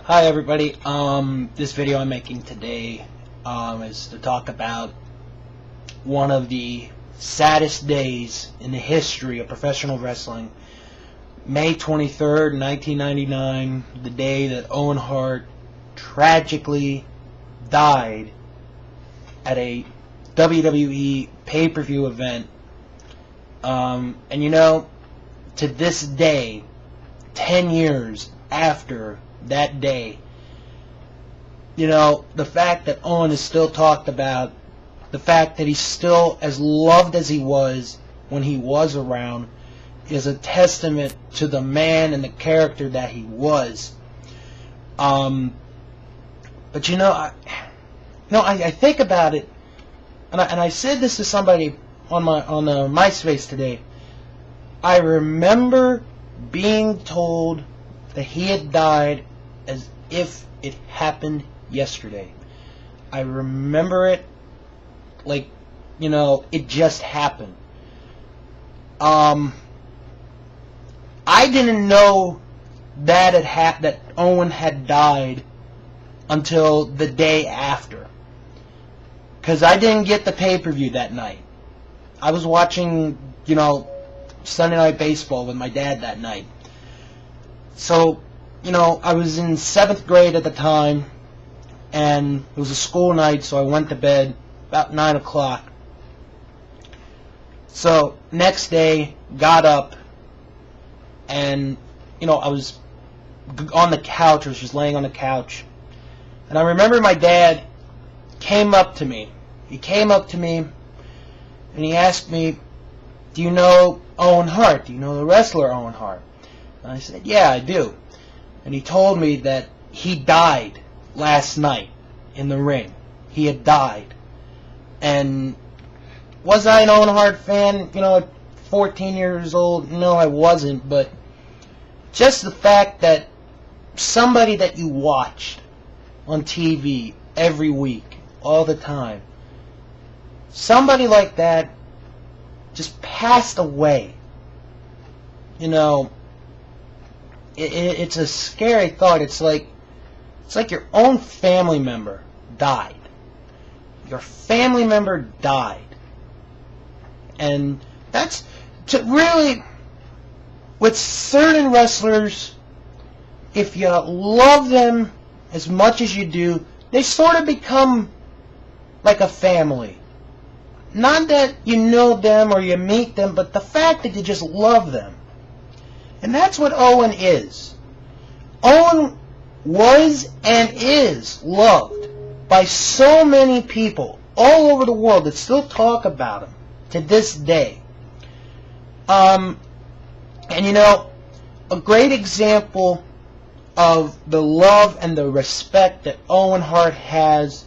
Hi everybody. This video I'm making today is to talk about one of the saddest days in the history of professional wrestling. May 23rd, 1999, the day that Owen Hart tragically died at a WWE pay-per-view event. And you know, to this day, 10 years after that day, you know, the fact that Owen is still talked about, the fact that he's still as loved as he was when he was around, is a testament to the man and the character that he was. But you know, I think about it, and I said this to somebody on MySpace today. I remember being told that he had died as if it happened yesterday. I remember it like, you know, it just happened. I didn't know that Owen had died until the day after, because I didn't get the pay-per-view that night. I was watching, you know, Sunday Night Baseball with my dad that night. So, you know, I was in 7th grade at the time, and it was a school night, so I went to bed about 9 o'clock. So, next day, got up, and, you know, I was on the couch, I was just laying on the couch, and I remember my dad came up to me. He came up to me, and he asked me, "Do you know Owen Hart? Do you know the wrestler Owen Hart?" And I said, "Yeah, I do." And he told me that he died last night in the ring. He had died. And was I an Owen Hart fan, you know, at 14 years old? No, I wasn't. But just the fact that somebody that you watched on TV every week, all the time, somebody like that just passed away. You know, it's a scary thought. It's like your own family member died. Your family member died. And that's really, with certain wrestlers, if you love them as much as you do, they sort of become like a family. Not that you know them or you meet them, but the fact that you just love them. And that's what Owen is. Owen was and is loved by so many people all over the world that still talk about him to this day. And you know, a great example of the love and the respect that Owen Hart has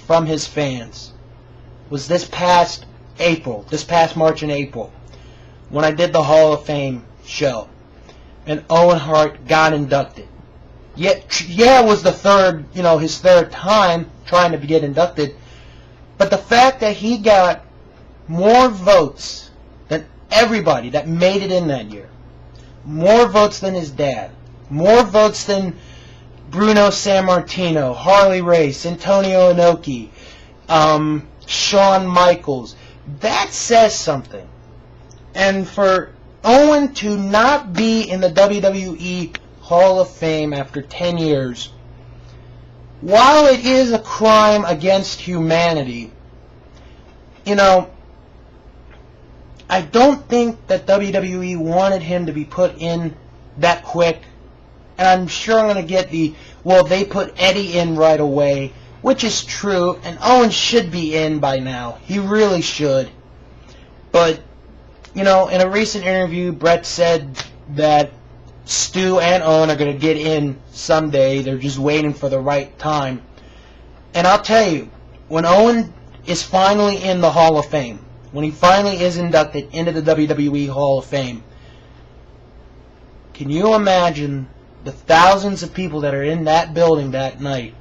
from his fans was this past March and April, when I did the Hall of Fame show, and Owen Hart got inducted. Yeah, it was the third, you know, his third time trying to get inducted, but the fact that he got more votes than everybody that made it in that year, more votes than his dad, more votes than Bruno Sammartino, Harley Race, Antonio Inoki, Shawn Michaels, that says something. And for Owen to not be in the WWE Hall of Fame after 10 years, while it is a crime against humanity, you know, I don't think that WWE wanted him to be put in that quick. And I'm sure I'm going to get well, they put Eddie in right away, which is true, and Owen should be in by now. He really should. But, you know, in a recent interview, Brett said that Stu and Owen are going to get in someday. They're just waiting for the right time. And I'll tell you, when Owen is finally in the Hall of Fame, when he finally is inducted into the WWE Hall of Fame, can you imagine the thousands of people that are in that building that night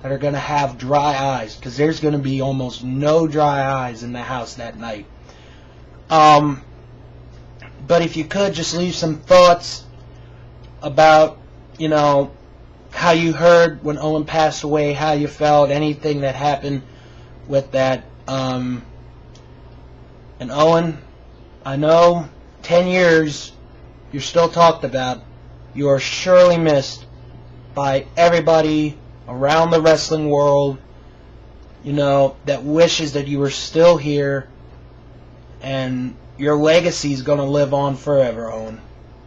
that are going to have dry eyes? Because there's going to be almost no dry eyes in the house that night. But if you could just leave some thoughts about, you know, how you heard when Owen passed away, how you felt, anything that happened with that. And Owen, I know 10 years you're still talked about. You are surely missed by everybody around the wrestling world, that wishes that you were still here, and your legacy is going to live on forever, Owen.